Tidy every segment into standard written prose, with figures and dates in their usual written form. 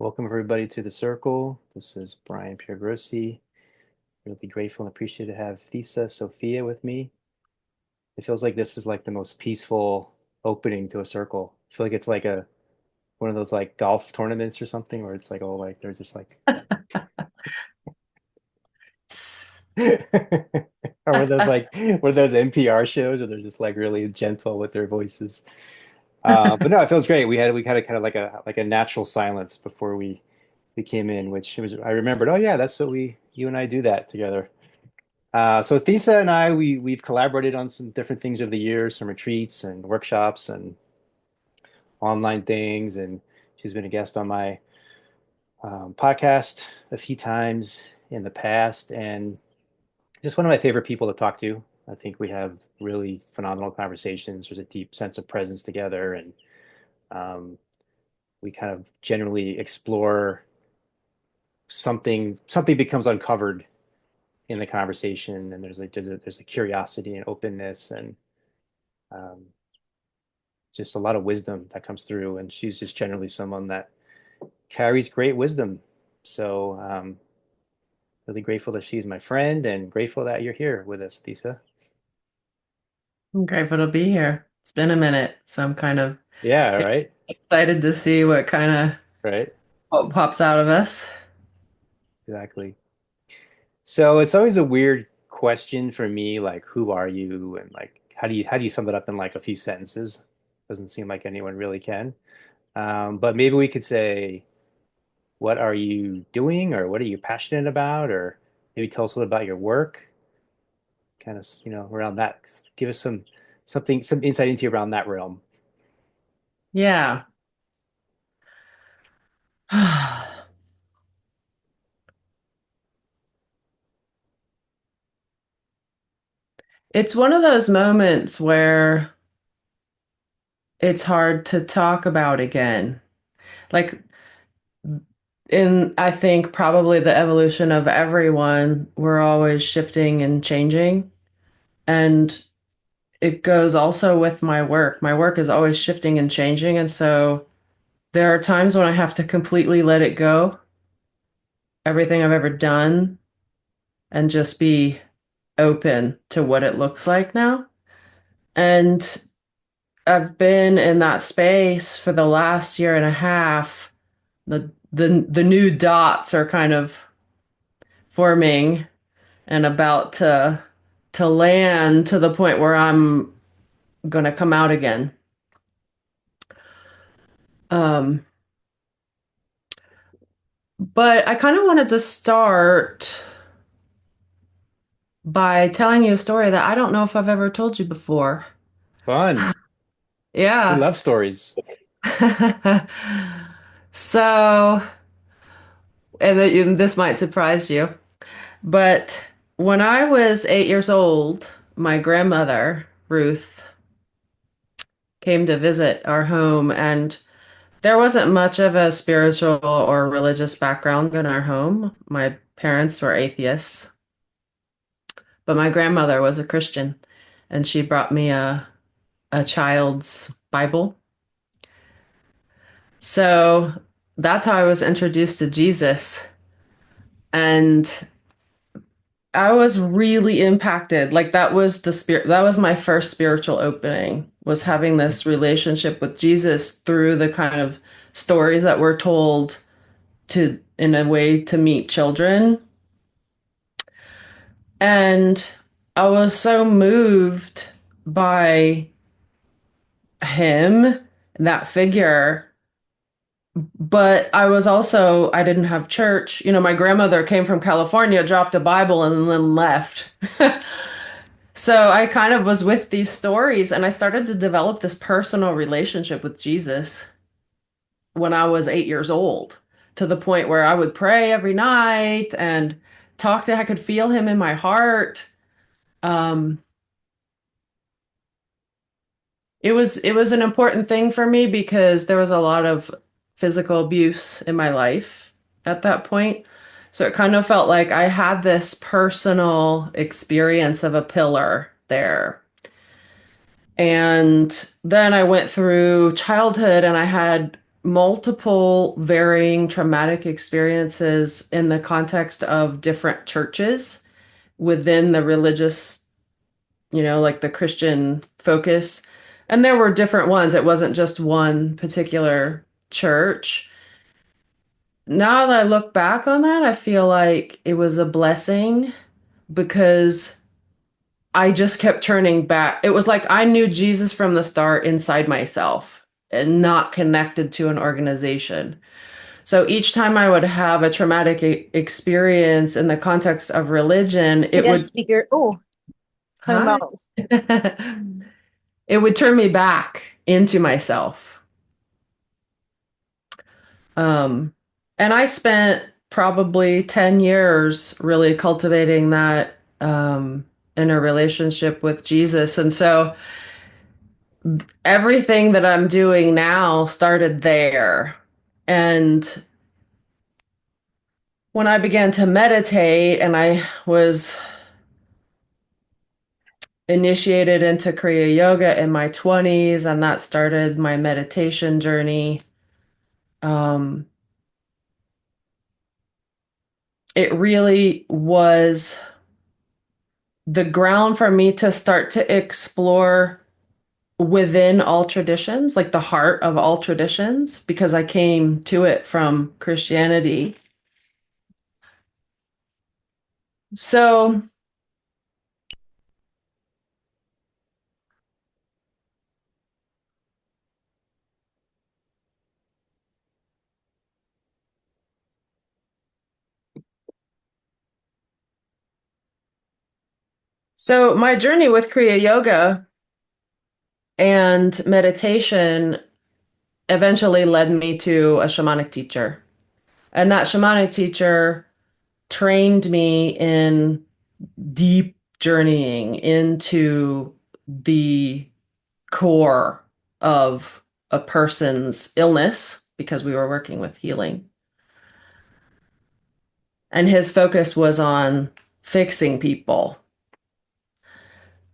Welcome everybody to the circle. This is Brian Piergrossi. Really grateful and appreciative to have Thessa Sophia with me. It feels like this is like the most peaceful opening to a circle. I feel like it's like a one of those like golf tournaments or something where it's like all like they're just like or one of those NPR shows where they're just like really gentle with their voices. But no, it feels great. We had a kind of like a natural silence before we came in, which was I remembered, oh yeah, that's what we you and I do that together. So Thesa and I, we've collaborated on some different things over the years, some retreats and workshops and online things, and she's been a guest on my podcast a few times in the past, and just one of my favorite people to talk to. I think we have really phenomenal conversations. There's a deep sense of presence together, and um, we kind of generally explore something becomes uncovered in the conversation, and there's a curiosity and openness and um, just a lot of wisdom that comes through. And she's just generally someone that carries great wisdom. So really grateful that she's my friend and grateful that you're here with us, Lisa. I'm grateful to be here. It's been a minute, so I'm kind of Yeah, right, excited to see what kind of right, what pops out of us. exactly. So it's always a weird question for me, like who are you, and like how do you sum it up in like a few sentences? Doesn't seem like anyone really can. But maybe we could say, what are you doing, or what are you passionate about, or maybe tell us a little about your work, kind of, around that. Give us some insight into around that realm. Yeah. It's one of those moments where it's hard to talk about again. Like in I think probably the evolution of everyone, we're always shifting and changing. And it goes also with my work. My work is always shifting and changing. And so there are times when I have to completely let it go, everything I've ever done, and just be open to what it looks like now. And I've been in that space for the last year and a half. The new dots are kind of forming and about to land to the point where I'm gonna come out again. Um, but I kind of wanted to start by telling you a story that I don't know if I've ever told you before. Fun. We Yeah. love stories. So, this might surprise you, but when I was 8 years old, my grandmother, Ruth, came to visit our home, and there wasn't much of a spiritual or religious background in our home. My parents were atheists, but my grandmother was a Christian, and she brought me a child's Bible. So that's how I was introduced to Jesus. And I was really impacted. Like that was the spirit, that was my first spiritual opening, was having this relationship with Jesus through the kind of stories that were told to in a way to meet children. And I was so moved by him, that figure. But I didn't have church. You know, my grandmother came from California, dropped a Bible, and then left. So I kind of was with these stories, and I started to develop this personal relationship with Jesus when I was 8 years old, to the point where I would pray every night and I could feel him in my heart. Um, it was an important thing for me because there was a lot of physical abuse in my life at that point. So it kind of felt like I had this personal experience of a pillar there. And then I went through childhood and I had multiple varying traumatic experiences in the context of different churches within the religious, like the Christian focus. And there were different ones. It wasn't just one particular church. Now that I look back on that, I feel like it was a blessing because I just kept turning back. It was like I knew Jesus from the start inside myself and not connected to an organization. So each time I would have a traumatic experience in the context of religion, The it guest would, speaker. Oh, talking hi. about. It would turn me back into myself. Um, and I spent probably 10 years really cultivating that in a relationship with Jesus. And so everything that I'm doing now started there. And when I began to meditate and I was initiated into Kriya Yoga in my 20s, and that started my meditation journey. Um, it really was the ground for me to start to explore within all traditions, like the heart of all traditions, because I came to it from Christianity. So, so my journey with Kriya Yoga and meditation eventually led me to a shamanic teacher. And that shamanic teacher trained me in deep journeying into the core of a person's illness because we were working with healing. And his focus was on fixing people.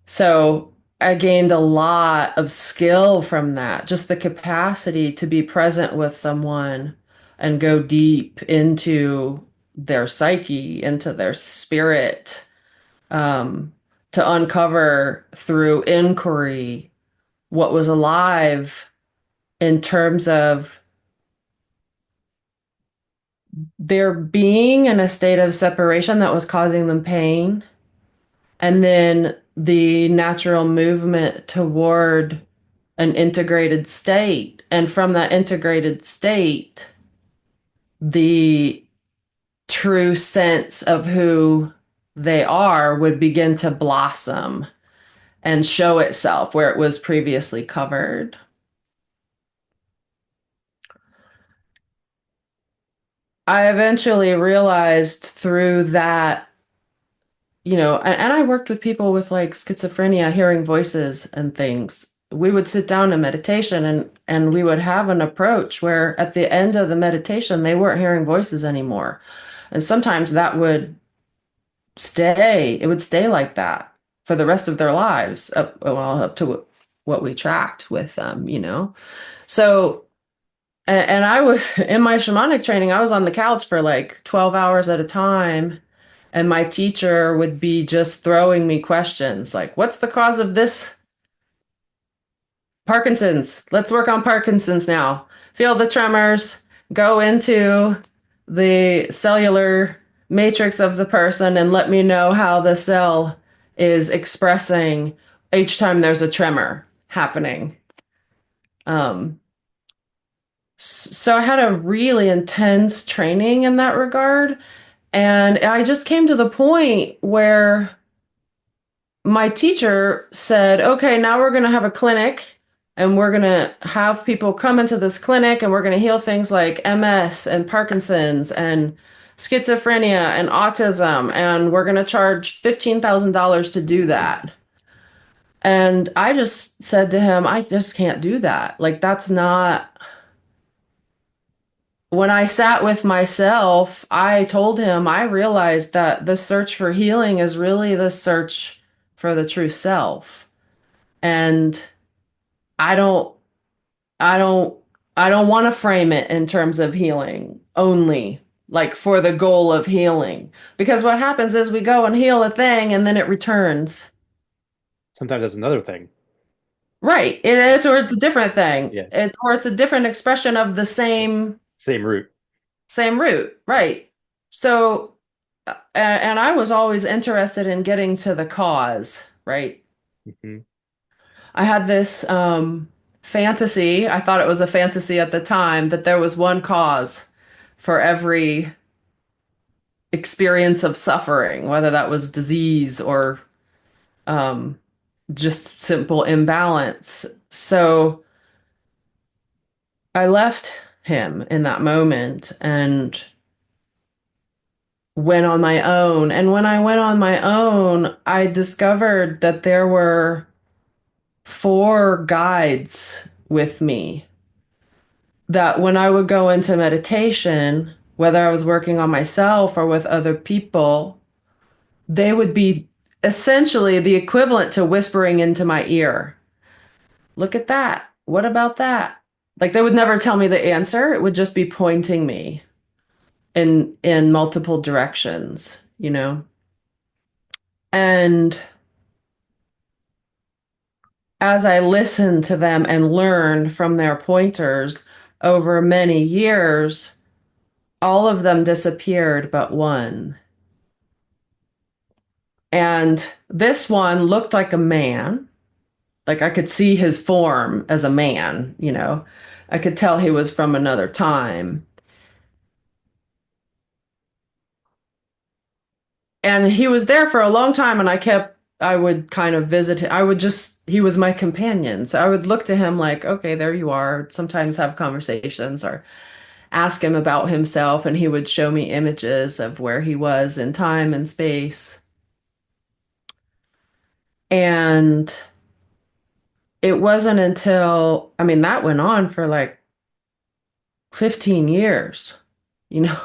So I gained a lot of skill from that, just the capacity to be present with someone and go deep into their psyche, into their spirit, um, to uncover through inquiry what was alive in terms of their being in a state of separation that was causing them pain, and then the natural movement toward an integrated state. And from that integrated state, the true sense of who they are would begin to blossom and show itself where it was previously covered. I eventually realized through that, and I worked with people with like schizophrenia, hearing voices and things. We would sit down in meditation and we would have an approach where at the end of the meditation, they weren't hearing voices anymore. And sometimes that would it would stay like that for the rest of their lives, up to what we tracked with them. So, and I was in my shamanic training, I was on the couch for like 12 hours at a time. And my teacher would be just throwing me questions like, what's the cause of this? Parkinson's. Let's work on Parkinson's now. Feel the tremors, go into the cellular matrix of the person and let me know how the cell is expressing each time there's a tremor happening. Um, so I had a really intense training in that regard. And I just came to the point where my teacher said, okay, now we're going to have a clinic and we're going to have people come into this clinic and we're going to heal things like MS and Parkinson's and schizophrenia and autism. And we're going to charge $15,000 to do that. And I just said to him, I just can't do that. Like, that's not. When I sat with myself, I told him I realized that the search for healing is really the search for the true self. And I don't, I don't, I don't want to frame it in terms of healing only, like for the goal of healing. Because what happens is we go and heal a thing and then it returns. Sometimes that's another thing. Right. It is, or it's a different thing. Yeah. Or it's a different expression of the Same root. same root. Right. So, and I was always interested in getting to the cause, right? Hmm. I had this fantasy. I thought it was a fantasy at the time that there was one cause for every experience of suffering, whether that was disease or um, just simple imbalance. So I left him in that moment and went on my own. And when I went on my own, I discovered that there were four guides with me. That when I would go into meditation, whether I was working on myself or with other people, they would be essentially the equivalent to whispering into my ear. Look at that. What about that? Like they would never tell me the answer. It would just be pointing me in multiple directions, you know? And as I listened to them and learned from their pointers over many years, all of them disappeared but one. And this one looked like a man. Like I could see his form as a man, you know. I could tell he was from another time. And he was there for a long time, and I would kind of visit him. He was my companion. So I would look to him like, okay, there you are. Sometimes have conversations or ask him about himself, and he would show me images of where he was in time and space. And it wasn't until, I mean, that went on for like 15 years, you know.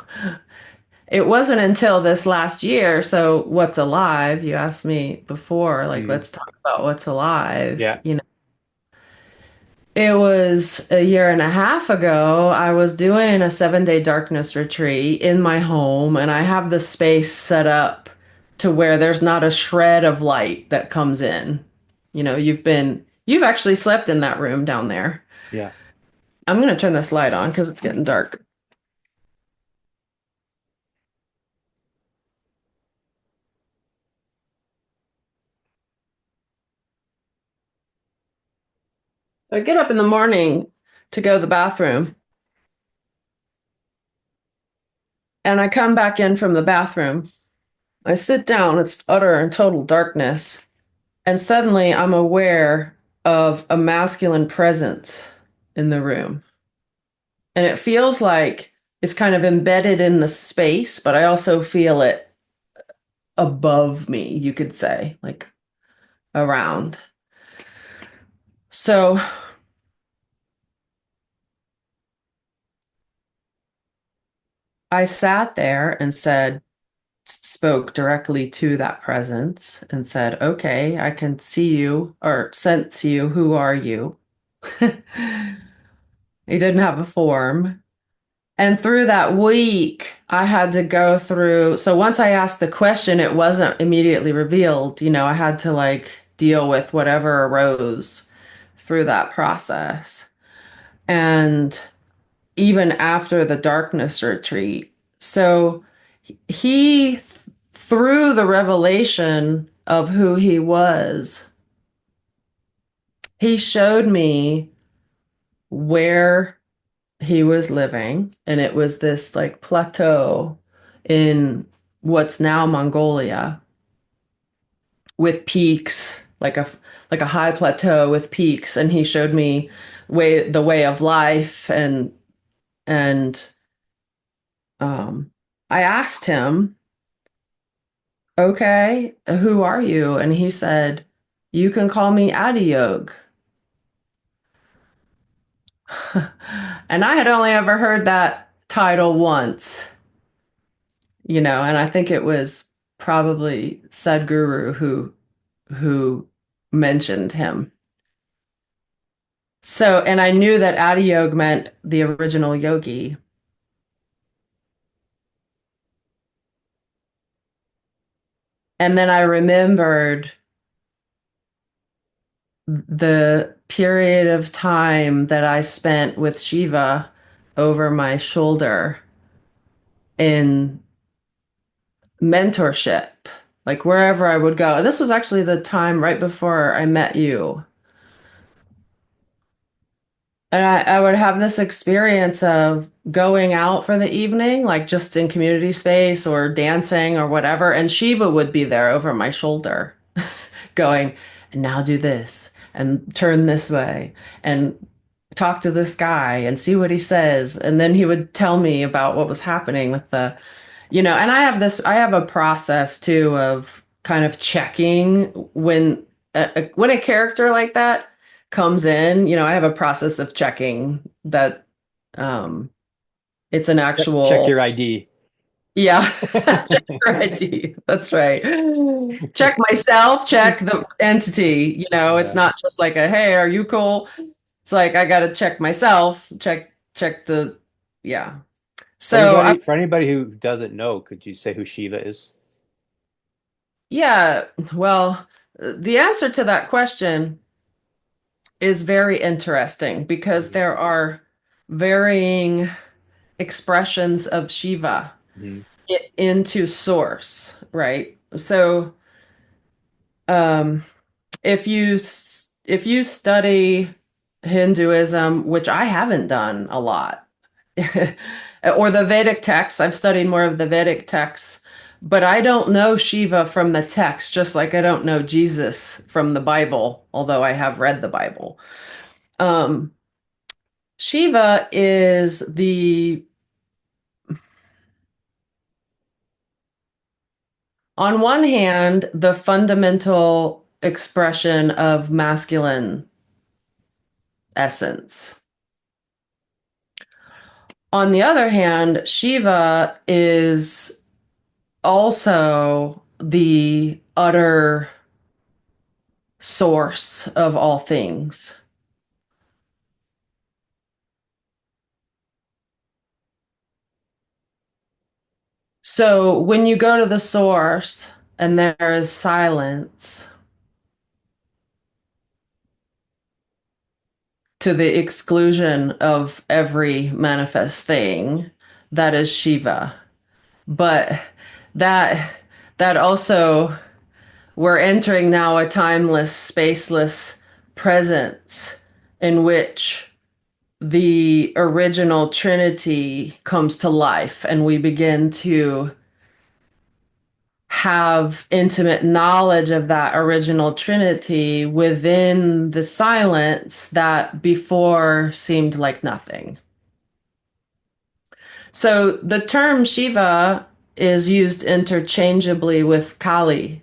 It wasn't until this last year. So, what's alive? You asked me before, like, Mm. let's talk about what's alive. Yeah. You know, it was a year and a half ago. I was doing a 7-day darkness retreat in my home, and I have the space set up to where there's not a shred of light that comes in. You know, you've actually slept in that room down there. Yeah. I'm going to turn this light on because it's getting dark. I get up in the morning to go to the bathroom, and I come back in from the bathroom. I sit down, it's utter and total darkness, and suddenly I'm aware of a masculine presence in the room. And it feels like it's kind of embedded in the space, but I also feel it above me, you could say, like around. So I sat there and spoke directly to that presence and said, okay, I can see you or sense you. Who are you? He didn't have a form. And through that week, I had to go through. So once I asked the question, it wasn't immediately revealed. You know, I had to like deal with whatever arose through that process. And even after the darkness retreat. So he, through the revelation of who he was, he showed me where he was living. And it was this like plateau in what's now Mongolia with peaks, like a high plateau with peaks. And he showed me the way of life and I asked him, okay, who are you? And he said, you can call me Adiyog. And I had only ever heard that title once, you know, and I think it was probably Sadhguru who mentioned him. So, and I knew that Adiyog meant the original yogi. And then I remembered the period of time that I spent with Shiva over my shoulder in mentorship, like wherever I would go. This was actually the time right before I met you. And I would have this experience of going out for the evening, like just in community space or dancing or whatever. And Shiva would be there over my shoulder, going, and now do this and turn this way and talk to this guy and see what he says. And then he would tell me about what was happening with and I have a process too of kind of checking when a character like that comes in, I have a process of checking that um, it's an Check actual, your ID. yeah, check your ID. That's right. Check myself, check the entity. It's Yeah. not just like a, hey, are you cool? It's like I got to check myself, check the, yeah. So For anybody who doesn't know, could you say who Shiva is? yeah, well, the answer to that question is very interesting because Mhm. there are varying expressions of Shiva Mhm. into source, right? So, um, if you study Hinduism, which I haven't done a lot, or the Vedic texts, I've studied more of the Vedic texts, but I don't know Shiva from the text, just like I don't know Jesus from the Bible, although I have read the Bible. Um, Shiva is on one hand, the fundamental expression of masculine essence. On the other hand, Shiva is also the utter source of all things. So when you go to the source and there is silence to the exclusion of every manifest thing, that is Shiva. But that that also we're entering now a timeless, spaceless presence in which the original Trinity comes to life and we begin to have intimate knowledge of that original Trinity within the silence that before seemed like nothing. So the term Shiva is used interchangeably with Kali.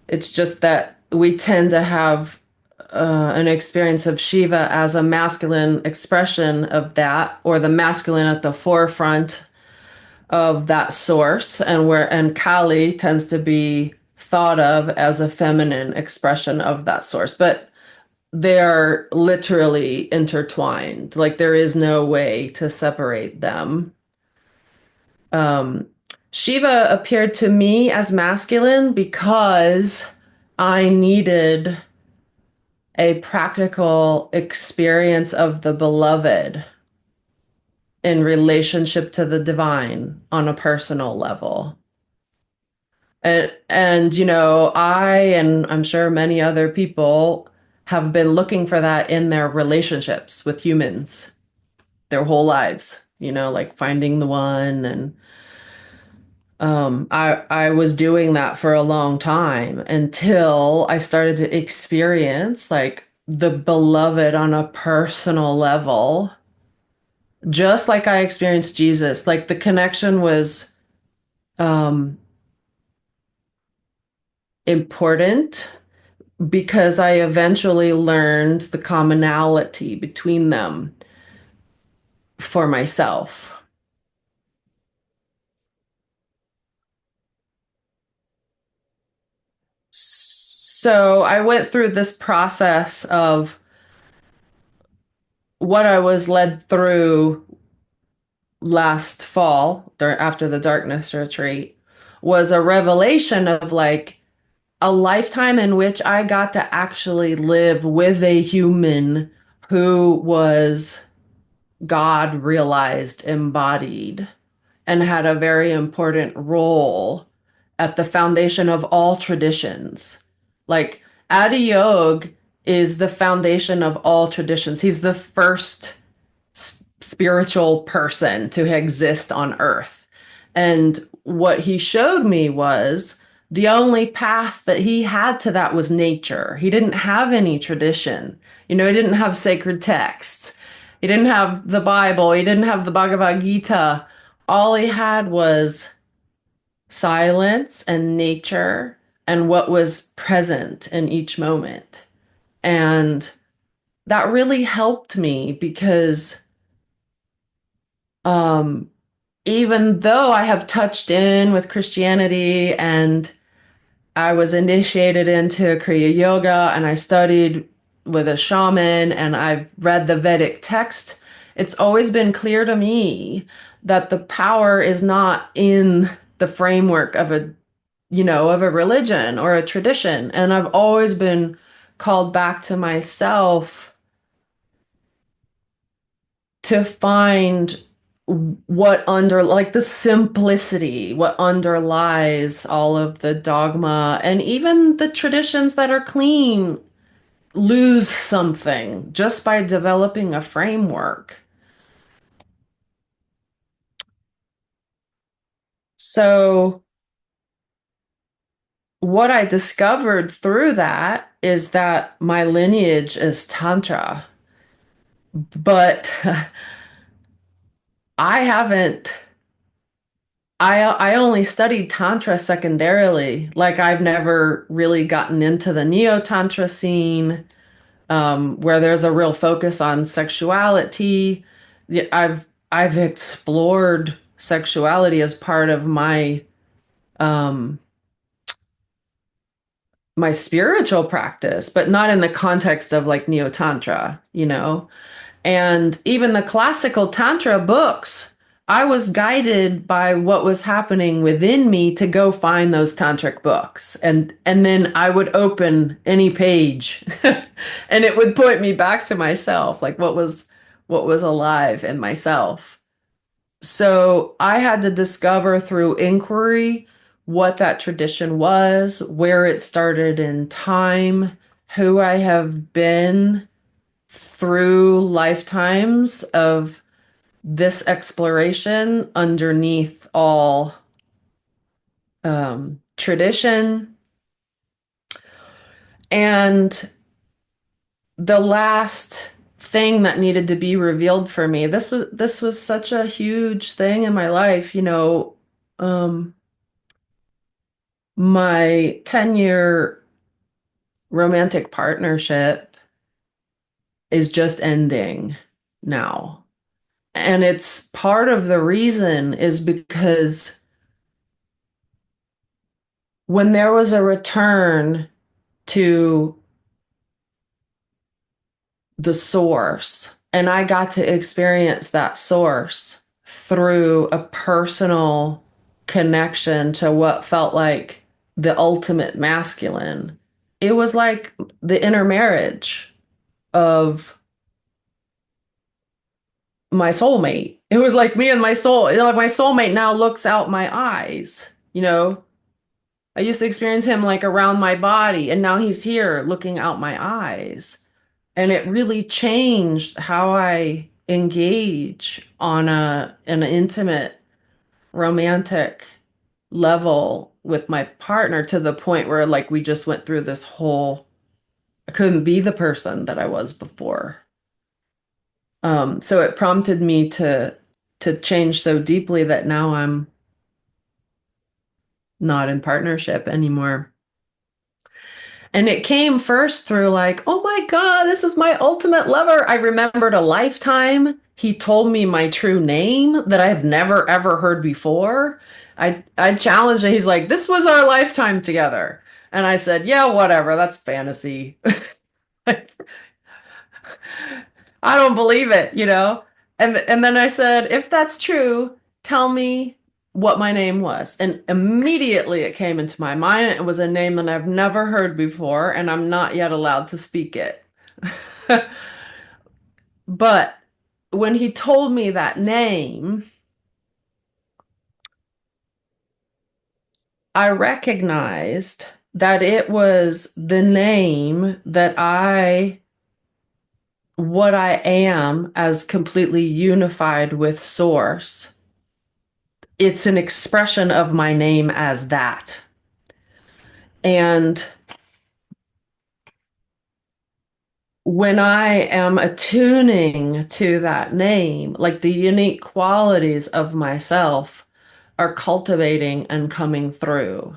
It's just that we tend to have an experience of Shiva as a masculine expression of that, or the masculine at the forefront of that source, and Kali tends to be thought of as a feminine expression of that source. But they're literally intertwined. Like there is no way to separate them. Um, Shiva appeared to me as masculine because I needed a practical experience of the beloved in relationship to the divine on a personal level. I and I'm sure many other people have been looking for that in their relationships with humans their whole lives, like finding the one. And I was doing that for a long time until I started to experience like the beloved on a personal level, just like I experienced Jesus. Like the connection was um, important because I eventually learned the commonality between them for myself. So I went through this process of what I was led through last fall after the darkness retreat was a revelation of like a lifetime in which I got to actually live with a human who was God realized embodied and had a very important role at the foundation of all traditions. Like Adiog is the foundation of all traditions. He's the first spiritual person to exist on earth. And what he showed me was the only path that he had to that was nature. He didn't have any tradition. You know, he didn't have sacred texts. He didn't have the Bible. He didn't have the Bhagavad Gita. All he had was silence and nature and what was present in each moment. And that really helped me because um, even though I have touched in with Christianity and I was initiated into Kriya Yoga and I studied with a shaman and I've read the Vedic text, it's always been clear to me that the power is not in the framework of of a religion or a tradition. And I've always been called back to myself to find like the simplicity, what underlies all of the dogma and even the traditions that are clean lose something just by developing a framework. So, what I discovered through that is that my lineage is Tantra, but I haven't. I only studied Tantra secondarily. Like I've never really gotten into the Neo Tantra scene, where there's a real focus on sexuality. Yeah, I've explored sexuality as part of um, my spiritual practice, but not in the context of like Neo Tantra, you know? And even the classical Tantra books, I was guided by what was happening within me to go find those tantric books. And then I would open any page and it would point me back to myself, like what was alive in myself. So I had to discover through inquiry what that tradition was, where it started in time, who I have been through lifetimes of this exploration underneath all tradition. And the last thing that needed to be revealed for me, this was such a huge thing in my life, um, my 10-year romantic partnership is just ending now. And it's part of the reason is because when there was a return to the source, and I got to experience that source through a personal connection to what felt like the ultimate masculine. It was like the intermarriage of my soulmate. It was like me and my soul. Like my soulmate now looks out my eyes, I used to experience him like around my body, and now he's here looking out my eyes. And it really changed how I engage on an intimate, romantic level with my partner to the point where like we just went through this whole, I couldn't be the person that I was before. So it prompted me to change so deeply that now I'm not in partnership anymore. And it came first through like, oh my God, this is my ultimate lover. I remembered a lifetime. He told me my true name that I have never ever heard before. I challenged him. He's like, this was our lifetime together. And I said, yeah, whatever. That's fantasy. I don't believe it, you know? And then I said, if that's true, tell me what my name was. And immediately it came into my mind. It was a name that I've never heard before, and I'm not yet allowed to speak it. But when he told me that name, I recognized that it was the name that what I am as completely unified with Source. It's an expression of my name as that. And when I am attuning to that name, like the unique qualities of myself are cultivating and coming through.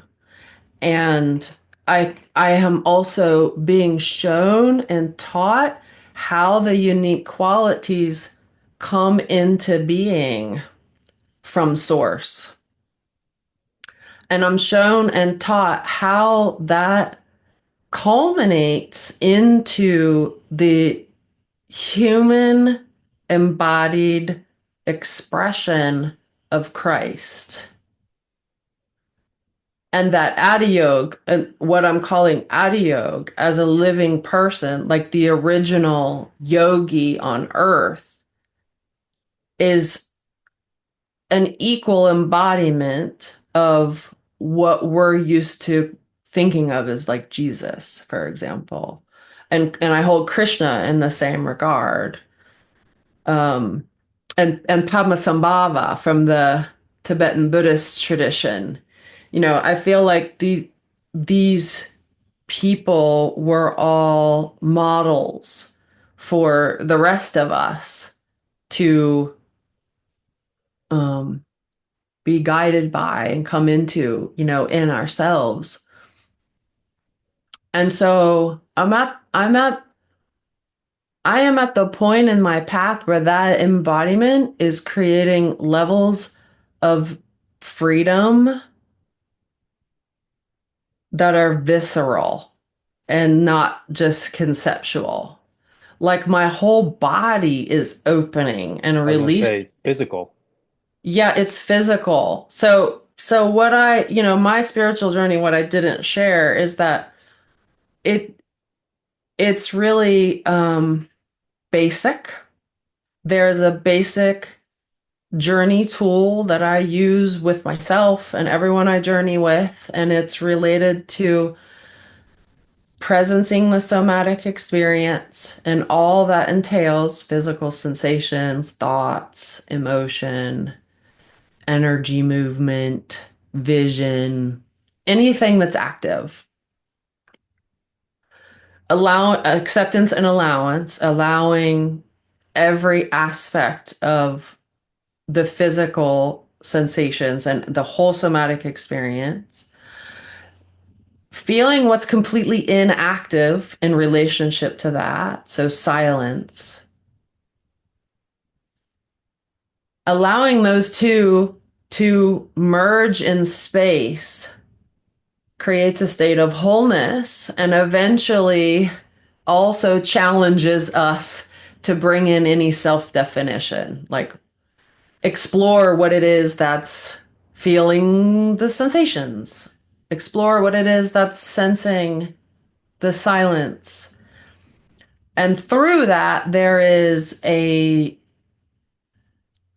And I am also being shown and taught how the unique qualities come into being from source. And I'm shown and taught how that culminates into the human embodied expression of Christ. And that Adiyog, and what I'm calling Adiyog as a living person, like the original yogi on earth, is an equal embodiment of what we're used to thinking of as like Jesus, for example. And I hold Krishna in the same regard. Um, and Padmasambhava from the Tibetan Buddhist tradition. You know, I feel like these people were all models for the rest of us to um, be guided by and come into, you know, in ourselves. And so I am at the point in my path where that embodiment is creating levels of freedom that are visceral and not just conceptual. Like my whole body is opening and I was gonna releasing. say physical. Yeah, it's physical. So what I, you know, my spiritual journey, what I didn't share is that it it's really basic. There's a basic journey tool that I use with myself and everyone I journey with, and it's related to presencing the somatic experience and all that entails physical sensations, thoughts, emotion, energy movement, vision, anything that's active. Allow acceptance and allowance, allowing every aspect of the physical sensations and the whole somatic experience, feeling what's completely inactive in relationship to that, so silence, allowing those two to merge in space creates a state of wholeness and eventually also challenges us to bring in any self definition, like explore what it is that's feeling the sensations, explore what it is that's sensing the silence. And through that, there is a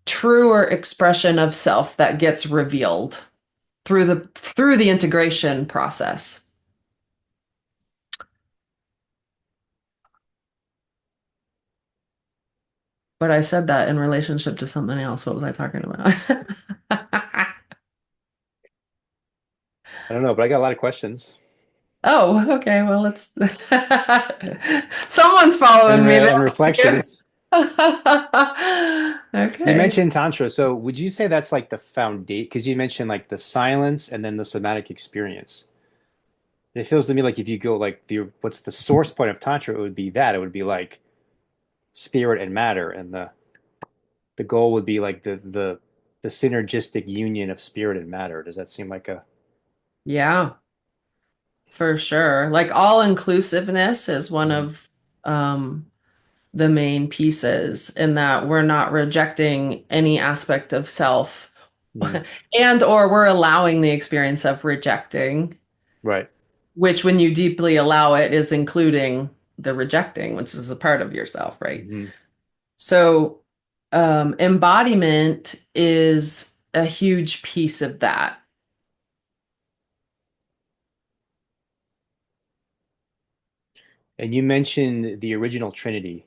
truer expression of self that gets revealed through the integration process. But I said that in relationship to something else. What was I talking about? I don't know, but I got a lot of questions Oh, okay. Well, let's. Someone's following me and there. reflections. You Okay. mentioned Tantra, so would you say that's like the foundation? Because you mentioned like the silence and then the somatic experience. It feels to me like if you go like the what's the source point of Tantra, it would be that. It would be like spirit and matter, and the goal would be like the synergistic union of spirit and matter. Does that seem like a Yeah, for sure. Like all inclusiveness is one Mhm. of um the main pieces in that we're not rejecting any aspect of self Mm, and or we're allowing the experience of rejecting, right. which when you deeply allow it is including the rejecting, which is a part of yourself, right? Hmm. So embodiment is a huge piece of that. And you mentioned the original Trinity.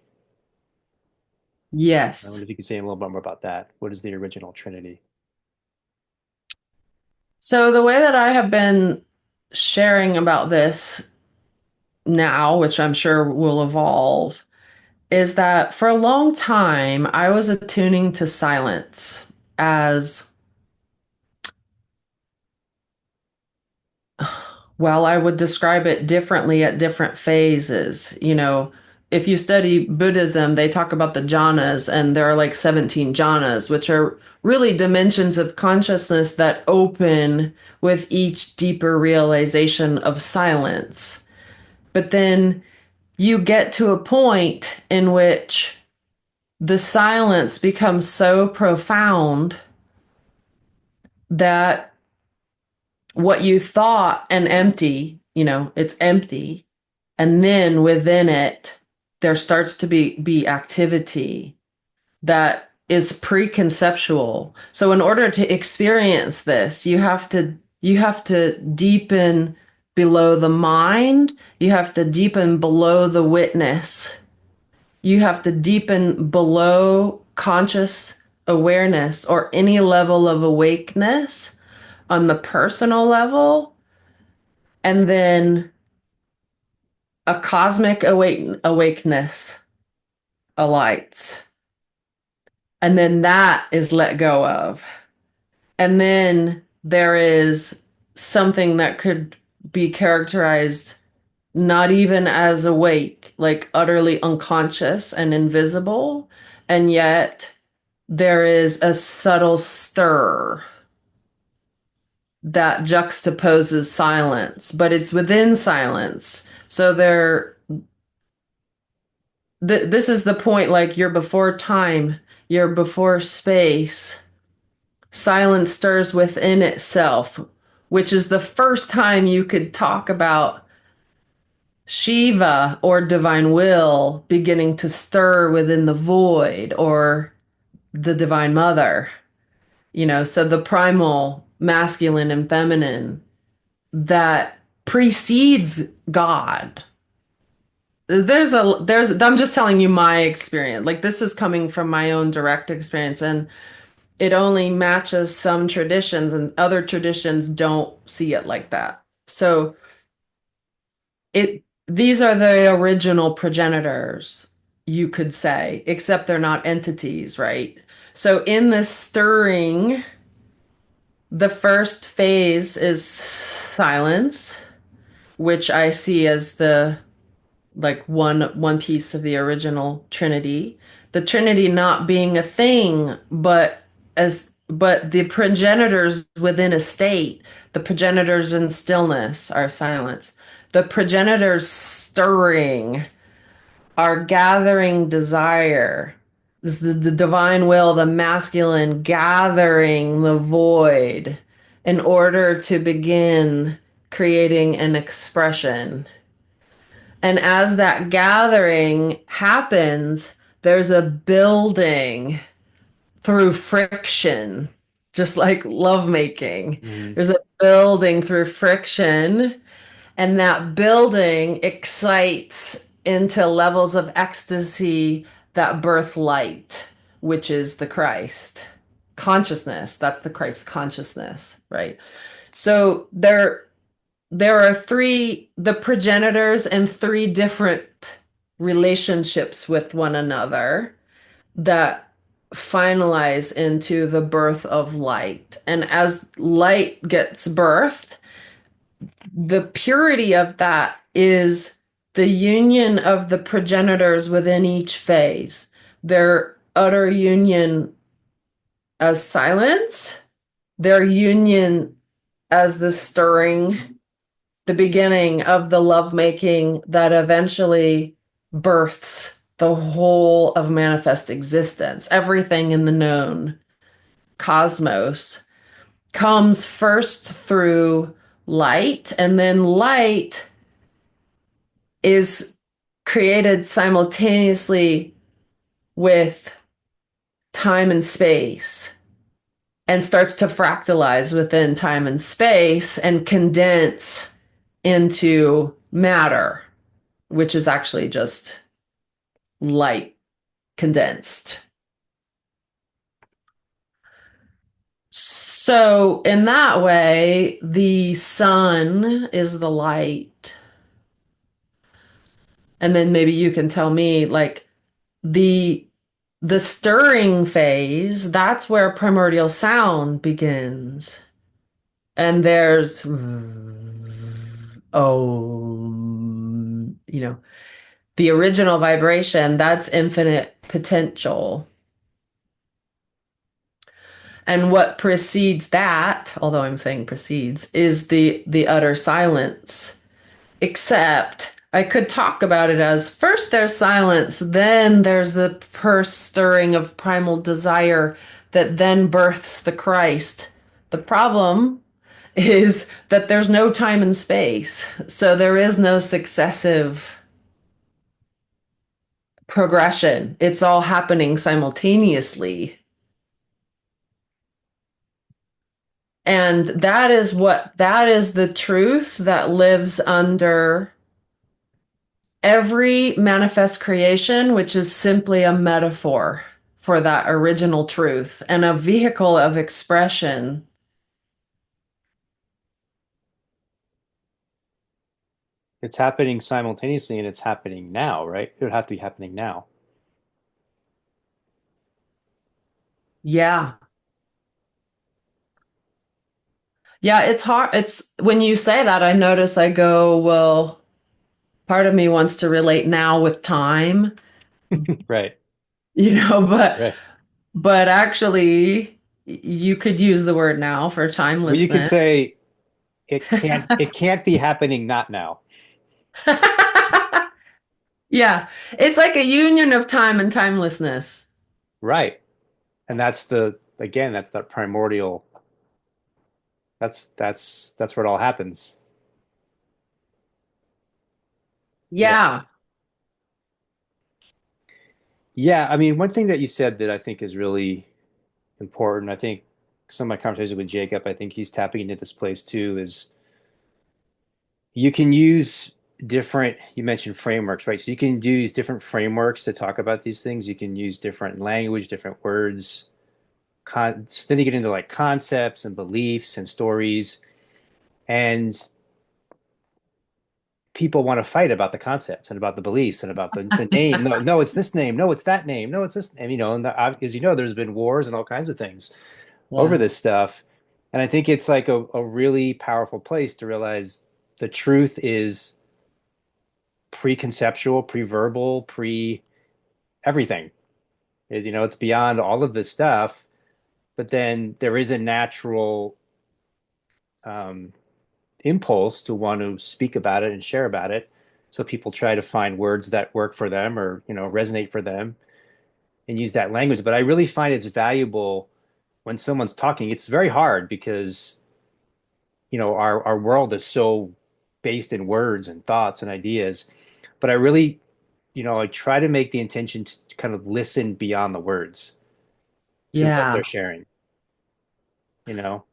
I wonder Yes. if you could say a little bit more about that. What is the original Trinity? So the way that I have been sharing about this now, which I'm sure will evolve, is that for a long time I was attuning to silence as well, I would describe it differently at different phases. If you study Buddhism, they talk about the jhanas, and there are like 17 jhanas, which are really dimensions of consciousness that open with each deeper realization of silence. But then you get to a point in which the silence becomes so profound that what you thought and empty, it's empty. And then within it, there starts to be activity that is preconceptual. So in order to experience this, you have to deepen below the mind, you have to deepen below the witness. You have to deepen below conscious awareness or any level of awakeness on the personal level, and then a cosmic awakeness alights. And then that is let go of. And then there is something that could be characterized not even as awake, like utterly unconscious and invisible. And yet there is a subtle stir that juxtaposes silence, but it's within silence. So this is the point, like you're before time, you're before space. Silence stirs within itself, which is the first time you could talk about Shiva or divine will beginning to stir within the void or the divine mother. So the primal masculine and feminine that precedes God. I'm just telling you my experience. Like this is coming from my own direct experience, and it only matches some traditions and other traditions don't see it like that. So these are the original progenitors, you could say, except they're not entities, right? So in this stirring, the first phase is silence, which I see as the like one piece of the original Trinity. The Trinity not being a thing, but the progenitors within a state, the progenitors in stillness are silence. The progenitors stirring are gathering desire. This is the divine will, the masculine gathering the void in order to begin creating an expression. And as that gathering happens, there's a building through friction, just like lovemaking. Hmm. There's a building through friction, and that building excites into levels of ecstasy that birth light, which is the Christ consciousness. That's the Christ consciousness, right? So there are the progenitors and three different relationships with one another that finalize into the birth of light. And as light gets birthed, the purity of that is the union of the progenitors within each phase, their utter union as silence, their union as the stirring, the beginning of the lovemaking that eventually births the whole of manifest existence, everything in the known cosmos, comes first through light, and then light is created simultaneously with time and space and starts to fractalize within time and space and condense into matter, which is actually just light condensed. So, in that way, the sun is the light. And then maybe you can tell me, like, the the stirring phase, that's where primordial sound begins. And there's the original vibration, that's infinite potential. And what precedes that, although I'm saying precedes, is the utter silence. Except I could talk about it as first there's silence, then there's the purse stirring of primal desire that then births the Christ. The problem is that there's no time and space. So there is no successive progression. It's all happening simultaneously. And that is the truth that lives under every manifest creation, which is simply a metaphor for that original truth and a vehicle of expression. It's happening simultaneously and it's happening now, right? It would have to be happening now. Yeah. Yeah, it's hard. It's when you say that, I notice I go, well, part of me wants to relate now with time, Right. but Right. actually you could use the word now for Well, you could timelessness. say it can't be happening not now. Yeah, it's like a union of time and timelessness. Right. And that's the again, that's that primordial that's where it all happens. Yeah. Yeah. Yeah, I mean, one thing that you said that I think is really important, I think some of my conversations with Jacob, I think he's tapping into this place too, is you can use different, you mentioned frameworks, right? So you can use different frameworks to talk about these things. You can use different language, different words. Then you get into like concepts and beliefs and stories. And people want to fight about the concepts and about the beliefs and about the name. No, no, it's this name. No, it's that name. No, it's this. And, as you know, there's been wars and all kinds of things over Yeah. this stuff. And I think it's like a really powerful place to realize the truth is pre-conceptual, pre-verbal, everything. It's beyond all of this stuff. But then there is a natural um, impulse to want to speak about it and share about it. So people try to find words that work for them or, resonate for them and use that language. But I really find it's valuable when someone's talking. It's very hard because, our world is so based in words and thoughts and ideas. But I really, I try to make the intention to kind of listen beyond the words to what Yeah. they're sharing, you know?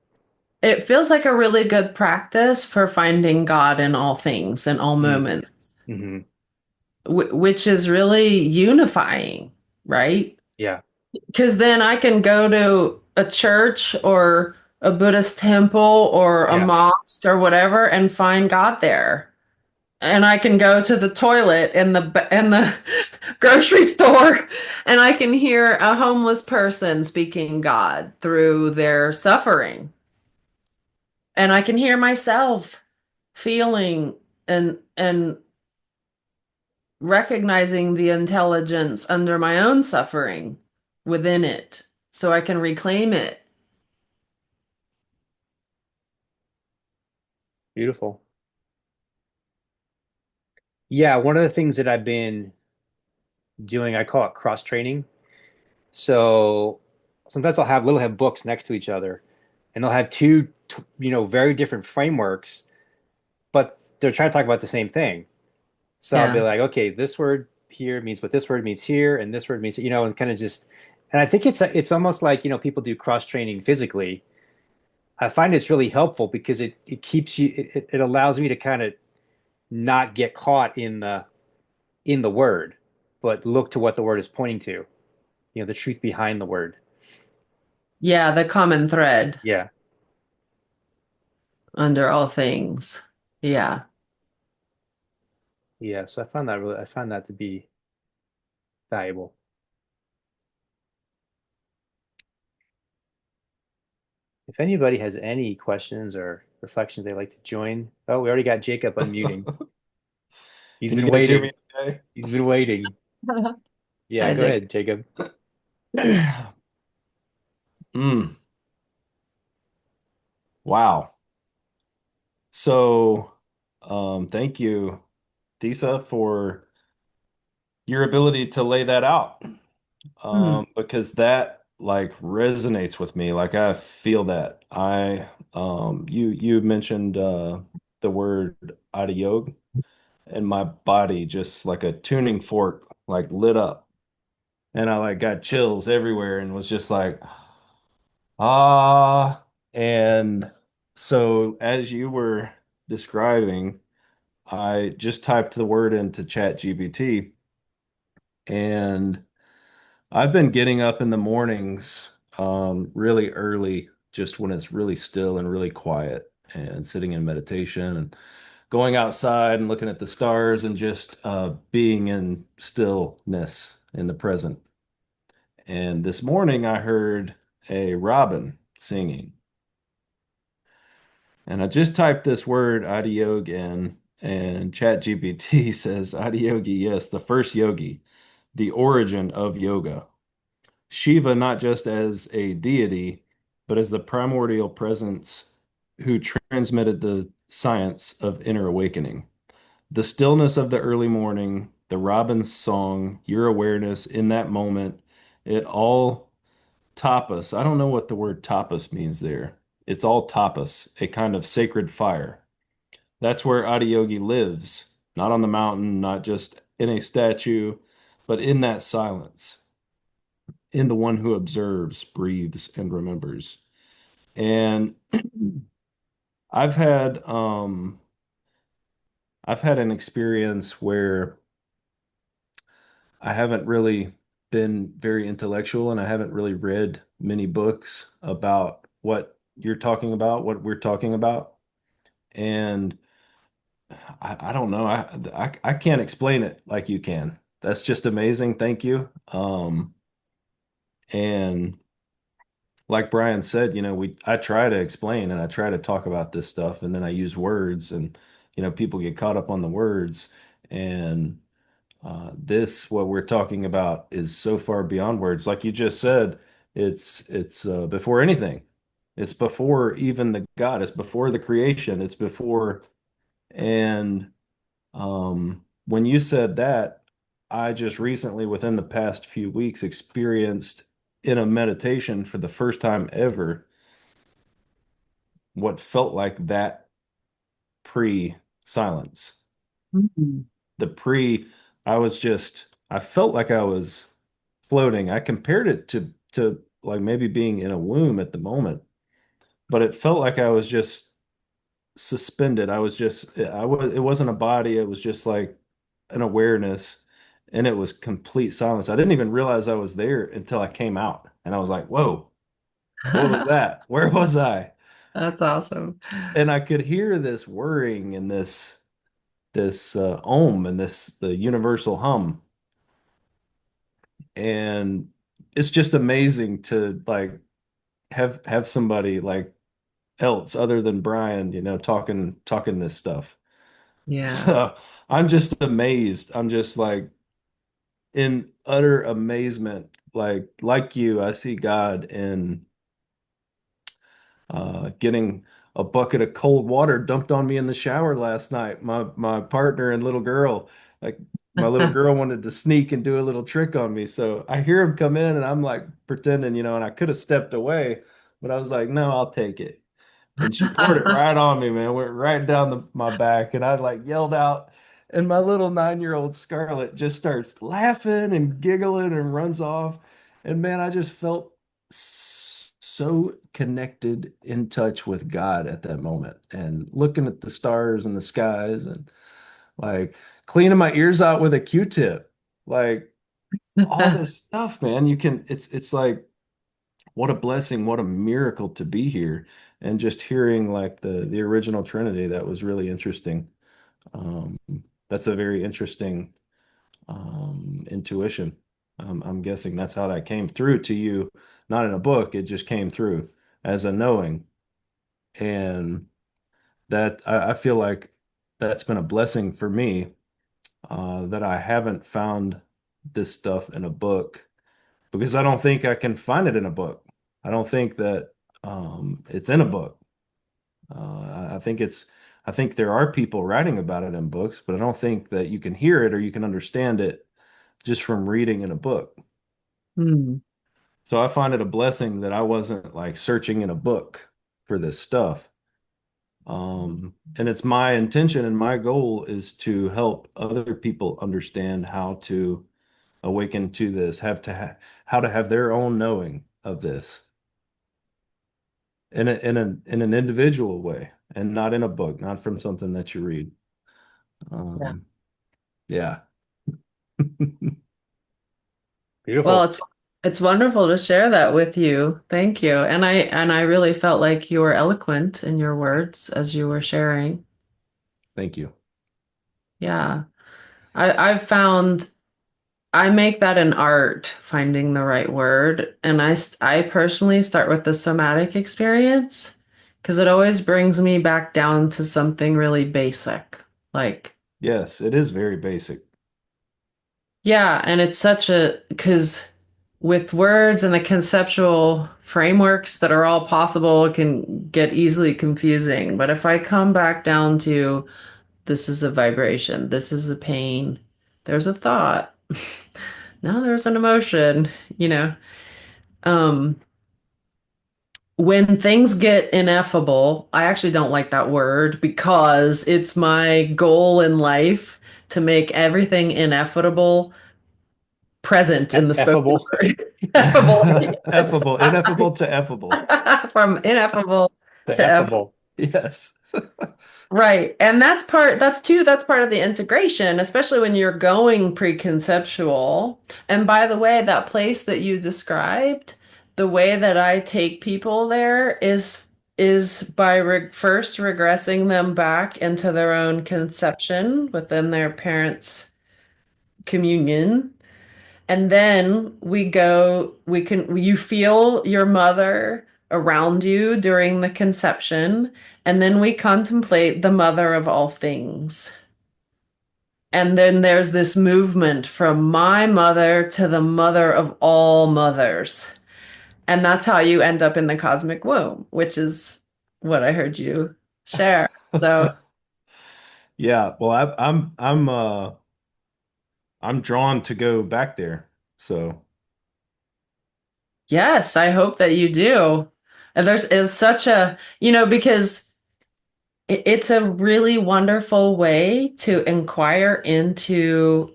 It feels like a really good practice for finding God in all things, in all Mm. moments, Hmm. which is really unifying, right? Yeah. Because then I can go to a church or a Buddhist temple or a Yeah. mosque or whatever and find God there. And I can go to the toilet in the grocery store and I can hear a homeless person speaking God through their suffering. And I can hear myself feeling and recognizing the intelligence under my own suffering within it so I can reclaim it. Beautiful. Yeah. One of the things that I've been doing, I call it cross training. So sometimes I'll have books next to each other, and they'll have two, very different frameworks, but they're trying to talk about the same thing. So I'll be Yeah. like, okay, this word here means what this word means here, and this word means, and kind of just, and I think it's almost like, people do cross training physically. I find it's really helpful because it keeps you, it allows me to kind of not get caught in the word, but look to what the word is pointing to, the truth behind the word. Yeah, the common thread Yeah. under all things. Yeah. Yeah. So I found that to be valuable. If anybody has any questions or reflections they'd like to join, oh, we already got Jacob unmuting. He's Can been you guys hear waiting. me okay? He's been waiting. Yeah, Hi, go Jake. ahead, Jacob. Mm, wow. So, thank you, Thessa, for your ability to lay that out. Hmm. Because that like resonates with me. Like I feel that. You mentioned the word adiog, and my body just like a tuning fork like lit up, and I like got chills everywhere, and was just like. Ah, and so as you were describing, I just typed the word into ChatGPT, and I've been getting up in the mornings really early, just when it's really still and really quiet, and sitting in meditation and going outside and looking at the stars and just being in stillness in the present. And this morning I heard a robin singing. And I just typed this word adiyogi in, and ChatGPT says adiyogi, yes, the first yogi, the origin of yoga. Shiva, not just as a deity, but as the primordial presence who transmitted the science of inner awakening. The stillness of the early morning, the robin's song, your awareness in that moment, it all tapas. I don't know what the word tapas means there. It's all tapas, a kind of sacred fire. That's where Adiyogi lives, not on the mountain, not just in a statue, but in that silence, in the one who observes, breathes, and remembers. And I've had um I've had an experience where I haven't really been very intellectual, and I haven't really read many books about what you're talking about, what we're talking about. And I don't know. I can't explain it like you can. That's just amazing. Thank you. And like Brian said, I try to explain and I try to talk about this stuff, and then I use words, and people get caught up on the words. And what we're talking about is so far beyond words. Like you just said, it's before anything. It's before even the God. It's before the creation. It's before. And when you said that, I just recently, within the past few weeks, experienced in a meditation for the first time ever what felt like that pre-silence. Mhm. The pre, I felt like I was floating. I compared it to like maybe being in a womb at the moment, but it felt like I was just suspended. It wasn't a body, it was just like an awareness, and it was complete silence. I didn't even realize I was there until I came out, and I was like, "Whoa, what was that? Where was I?" That's awesome. And I could hear this whirring and this ohm and this the universal hum, and it's just amazing to like have somebody like else other than Brian, talking this stuff. Yeah. So I'm just amazed. I'm just like in utter amazement. Like you, I see God in getting a bucket of cold water dumped on me in the shower last night. My partner and little girl, like my little girl wanted to sneak and do a little trick on me. So I hear him come in and I'm like pretending, and I could have stepped away, but I was like, no, I'll take it. And she poured it right on me, man. Went right down my back, and I like yelled out. And my little 9-year-old Scarlett just starts laughing and giggling and runs off. And man, I just felt so connected, in touch with God at that moment, and looking at the stars and the skies, and like cleaning my ears out with a Q-tip, like all this stuff, man. It's like what a blessing, what a miracle to be here. And just hearing like the original Trinity, that was really interesting. Um, that's a very interesting intuition. I'm guessing that's how that came through to you, not in a book. It just came through as a knowing. And that I feel like that's been a blessing for me, that I haven't found this stuff in a book, because I don't think I can find it in a book. I don't think that it's in a book. I think there are people writing about it in books, but I don't think that you can hear it or you can understand it just from reading in a book. Hmm. So I find it a blessing that I wasn't like searching in a book for this stuff. And it's my intention and my goal is to help other people understand how to awaken to this, how to have their own knowing of this in an individual way, and not in a book, not from something that you read. Yeah. Um, yeah. Well, Beautiful. it's wonderful to share that with you. Thank you. And I really felt like you were eloquent in your words as you were sharing. Thank you. Yeah. I've found I make that an art, finding the right word. And I personally start with the somatic experience because it always brings me back down to something really basic. Like, Yes, it is very basic. yeah, and it's such a, because with words and the conceptual frameworks that are all possible, it can get easily confusing. But if I come back down to this is a vibration, this is a pain, there's a thought, now there's an emotion, you know. Um, when things get ineffable, I actually don't like that word because it's my goal in life to make everything ineffable present in the spoken Effable. word. Ineffable, yes. Effable, ineffable to effable. From ineffable The to effable. effable. Yes. Right. And that's part of the integration, especially when you're going preconceptual. And by the way, that place that you described, the way that I take people there is by first regressing them back into their own conception within their parents' communion. And then you feel your mother around you during the conception, and then we contemplate the mother of all things. And then there's this movement from my mother to the mother of all mothers. And that's how you end up in the cosmic womb, which is what I heard you share. So, Yeah, well, I'm drawn to go back there. So, yes, I hope that you do. And it's such a, because it's a really wonderful way to inquire into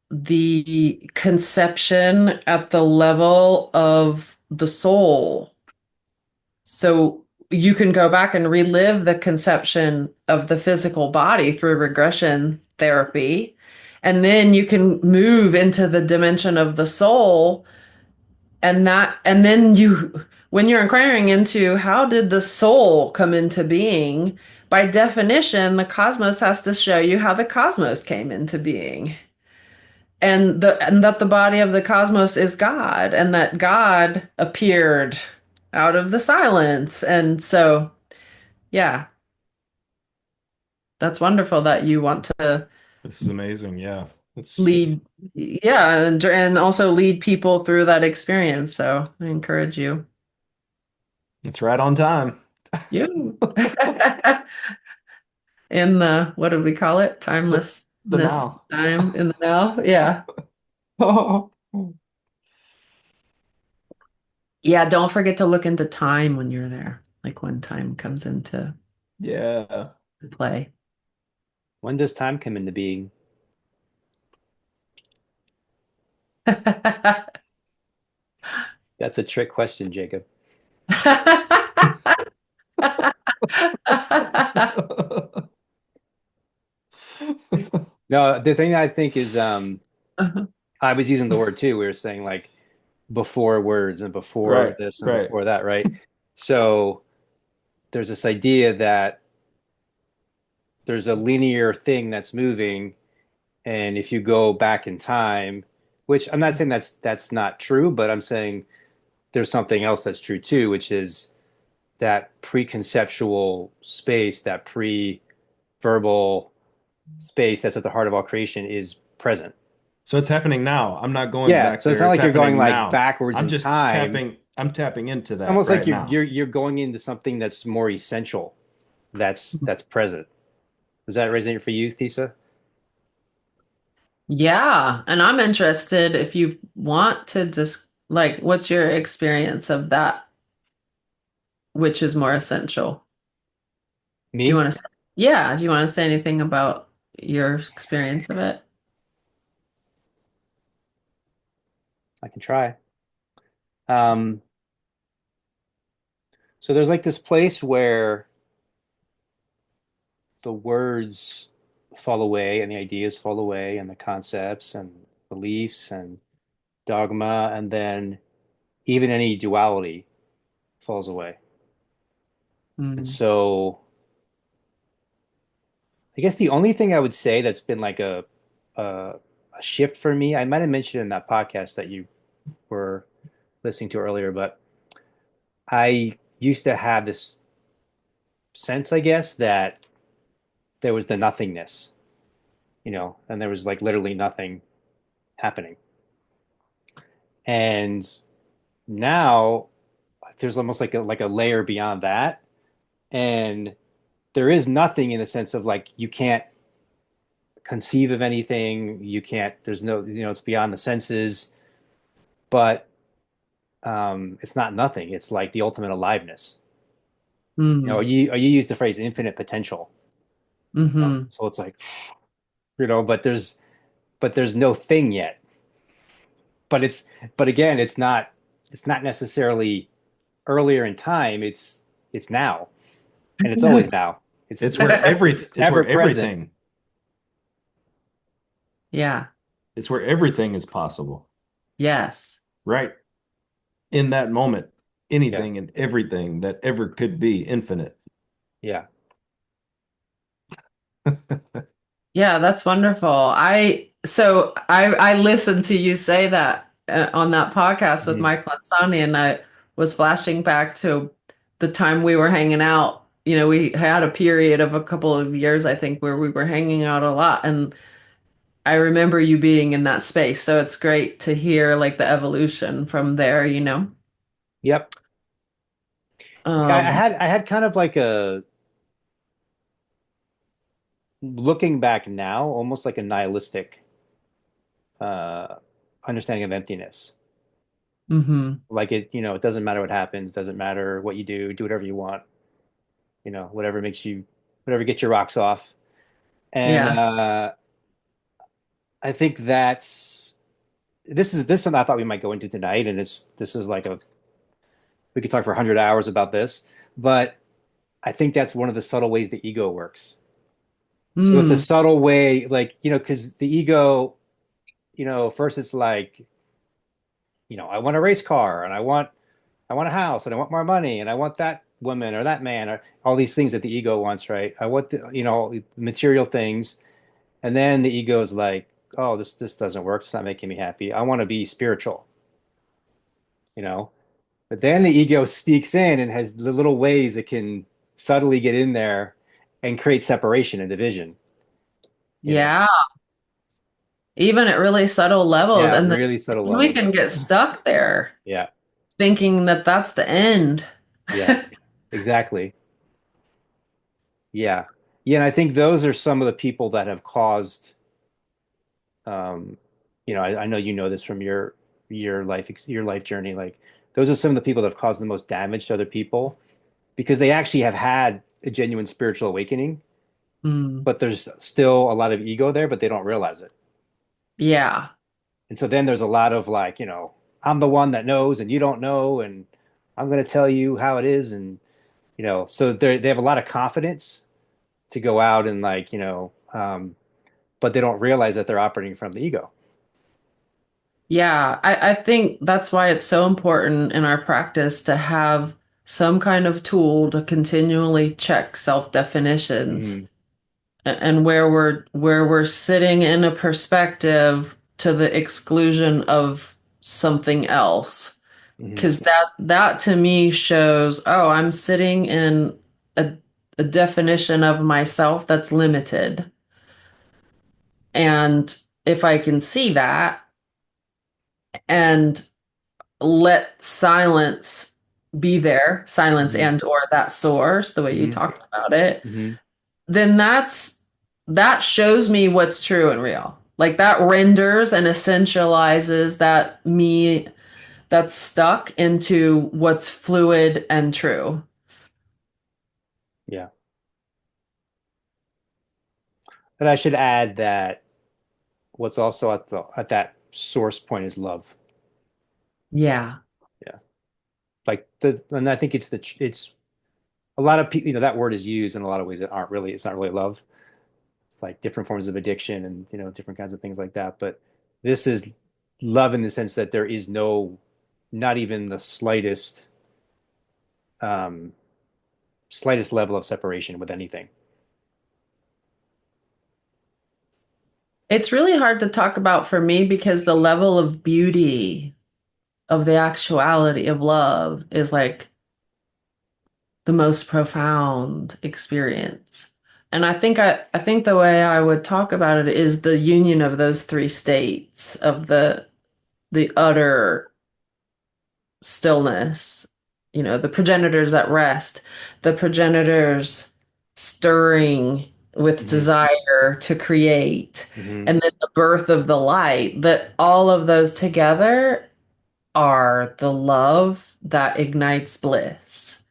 the conception at the level of the soul. So you can go back and relive the conception of the physical body through regression therapy. And then you can move into the dimension of the soul and then when you're inquiring into how did the soul come into being, by definition, the cosmos has to show you how the cosmos came into being. And that the body of the cosmos is God, and that God appeared out of the silence. And so, yeah, that's wonderful that you want to this is amazing. Yeah. lead, yeah, and also lead people through that experience. So I encourage you. It's right on time. You. In the, what did we call it? The Timeless. The now. time in the now. Yeah. Yeah, don't forget to look into time when you're there, like when time comes into Yeah. play. When does time come into being? That's a trick question, Jacob. No, the thing I think is I was using the word too. We were saying like before words and before Right, this and right. before that, right? So there's this idea that there's a linear thing that's moving, and if you go back in time, which I'm not saying that's not true, but I'm saying there's something else that's true too, which is that preconceptual space, that pre-verbal space that's at the heart of all creation is present. So it's happening now. I'm not going Yeah, back so it's there. not It's like you're going happening like now. backwards in time. I'm tapping into It's that almost like right you're now. you're you're going into something that's more essential, that's present. Does that resonate for you, Thesa? Yeah, and I'm interested if you want to just like what's your experience of that, which is more essential? Do you Me? want to yeah, do you want to say anything about your experience of it? I can try. Um, so there's like this place where the words fall away and the ideas fall away and the concepts and beliefs and dogma, and then even any duality falls away. And Mm. so I guess the only thing I would say that's been like a, a shift for me, I might have mentioned in that podcast that you were listening to earlier, but I used to have this sense, I guess, that there was the nothingness, and there was like literally nothing happening. And now there's almost like a layer beyond that. And there is nothing in the sense of like you can't conceive of anything, you can't, there's no, it's beyond the senses, but it's not nothing. It's like the ultimate aliveness. Mm. You use the phrase infinite potential. Hmm. So it's like, but there's no thing yet. But but again, it's not necessarily earlier in time. It's now, and it's always now. It's it's It's ever where present. Yeah. it's where everything is possible. Yes. Right. In that moment, Yeah, anything and everything that ever could be infinite. yeah. Yeah, that's wonderful. I listened to you say that on that podcast with Mhm. Michael and Sonny, and I was flashing back to the time we were hanging out. You know, we had a period of a couple of years, I think, where we were hanging out a lot, and I remember you being in that space. So it's great to hear like the evolution from there, you know. Yep. Yeah, I Um, had I had kind of like a looking back now, almost like a nihilistic uh understanding of emptiness. mhm. Like it doesn't matter what happens, doesn't matter what you do whatever you want, whatever gets your rocks off. And Yeah. I think this is something I thought we might go into tonight, and this is like we could talk for 100 hours about this, but I think that's one of the subtle ways the ego works. So it's a Mm. subtle way, like, because the ego, first it's like, I want a race car, and I want a house, and I want more money, and I want that woman or that man, or all these things that the ego wants, right? I want material things. And then the ego is like, oh, this doesn't work. It's not making me happy. I want to be spiritual, you know. But then the ego sneaks in and has the little ways it can subtly get in there and create separation and division, you know. Yeah. Even at really subtle levels, Yeah, and really subtle then we levels. can get stuck there Yeah, thinking that that's the end. yeah, exactly. Yeah. Yeah, and I think those are some of the people that have caused um, I know you know this from your life journey. Like those are some of the people that have caused the most damage to other people because they actually have had a genuine spiritual awakening, Mm. but there's still a lot of ego there, but they don't realize it. Yeah. And so then there's a lot of like, I'm the one that knows and you don't know, and I'm going to tell you how it is. And, so they have a lot of confidence to go out and like, but they don't realize that they're operating from the ego. Yeah. I think that's why it's so important in our practice to have some kind of tool to continually check self-definitions Hmm. and where we're sitting in a perspective to the exclusion of something else. Hmm. Because that to me shows, oh, I'm sitting in a, a definition of myself that's limited. And if I can see that and let silence be there, silence Hmm. and or that source, the way you Hmm. talked about it, Hmm. then that shows me what's true and real. Like that renders and essentializes that me that's stuck into what's fluid and true. Yeah. And I should add that what's also at that source point is love. Yeah. Yeah. And I think it's a lot of people, that word is used in a lot of ways that it's not really love. It's like different forms of addiction and, different kinds of things like that. But this is love in the sense that there is not even the um, slightest level of separation with anything. It's really hard to talk about for me because the level of beauty of the actuality of love is like the most profound experience. And I think the way I would talk about it is the union of those three states of the utter stillness, the progenitors at rest, the progenitors stirring with Hmm. desire to create, Hmm. and then the birth of the light, that all of those together are the love that ignites bliss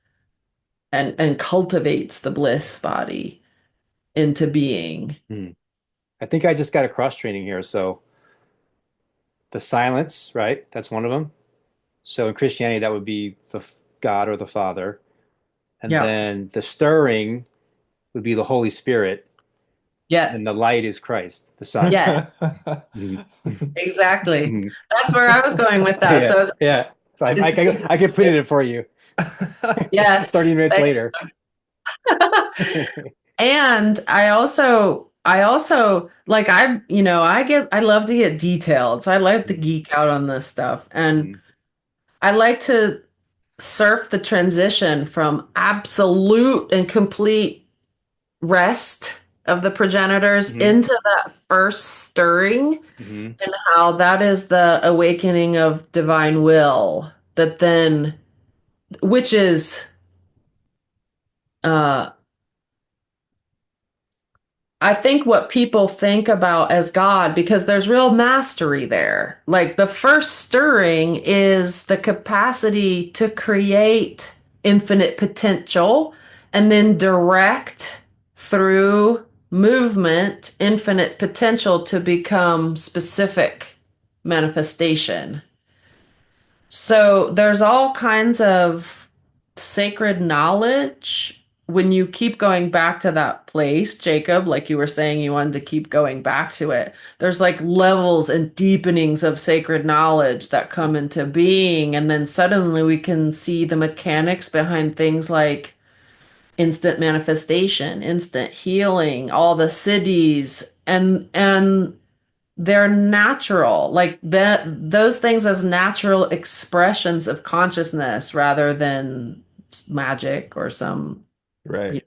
and cultivates the bliss body into being. Hmm. I think I just got a cross training here. So the silence, right? That's one of them. So in Christianity, that would be God or the Father. And Yeah. then the stirring would be the Holy Spirit. Yeah. And the light is Christ, the Son. Yes, Mhm. exactly. Mhm. That's where I was going with that. Yeah, So yeah. So it's I can put it in for you yes. 30 minutes later. And I also like I love to get detailed. So I like to geek out on this stuff. And Mhm. I like to surf the transition from absolute and complete rest of the progenitors Mhm. into that first stirring, Mhm. and how that is the awakening of divine will that then, which is uh I think what people think about as God, because there's real mastery there. Like the first stirring is the capacity to create infinite potential and then direct through movement infinite potential to become specific manifestation. So there's all kinds of sacred knowledge when you keep going back to that place, Jacob, like you were saying, you wanted to keep going back to it. There's like levels and deepenings of sacred knowledge that come into being. And then suddenly we can see the mechanics behind things like instant manifestation, instant healing, all the cities, and they're natural, like that, those things as natural expressions of consciousness rather than magic or some you Right. know,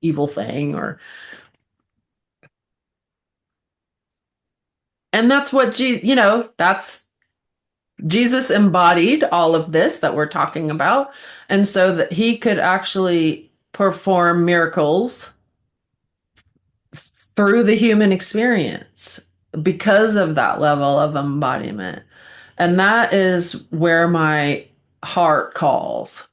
evil thing. Or and that's what that's Jesus embodied all of this that we're talking about, and so that he could actually perform miracles through the human experience. because of that level of embodiment. And that is where my heart calls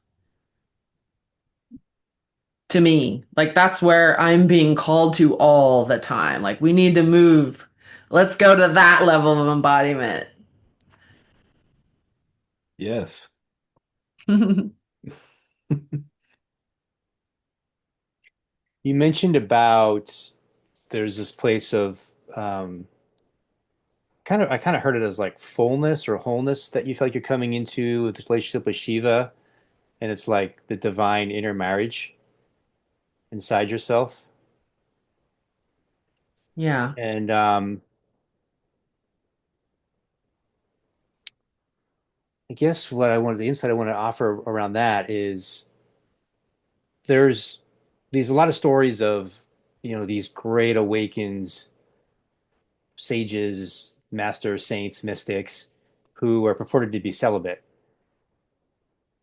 to me. Like that's where I'm being called to all the time. Like we need to move. Let's go to that level of embodiment. Yes. You mentioned about there's this place of um, I kind of heard it as like fullness or wholeness that you feel like you're coming into with this relationship with Shiva, and it's like the divine inner marriage inside yourself. Yeah. And I guess the insight I want to offer around that is there's these a lot of stories of, these great awakens, sages, masters, saints, mystics who are purported to be celibate.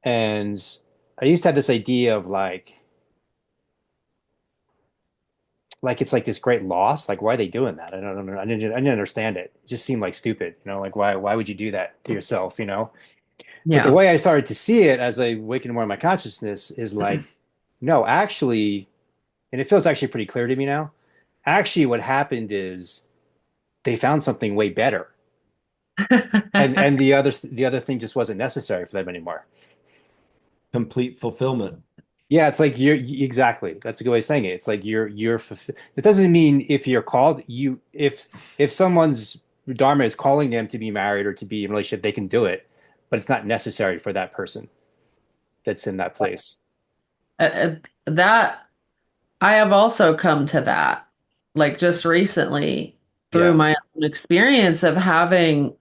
And I used to have this idea of like it's like this great loss. Like, why are they doing that? I don't know. I didn't understand it. It just seemed like stupid, like why would you do that to yourself? But the Yeah. way I started to see it as I awakened more of my consciousness is like, no, actually, and it feels actually pretty clear to me now. Actually, what happened is they found something way better. And the other thing just wasn't necessary for them anymore. Complete fulfillment. Yeah, it's like exactly. That's a good way of saying it. It's like it doesn't mean if you're called you if someone's dharma is calling them to be married or to be in a relationship, they can do it, but it's not necessary for that person that's in that place. That I have also come to that, like just recently through Yeah. my own experience of having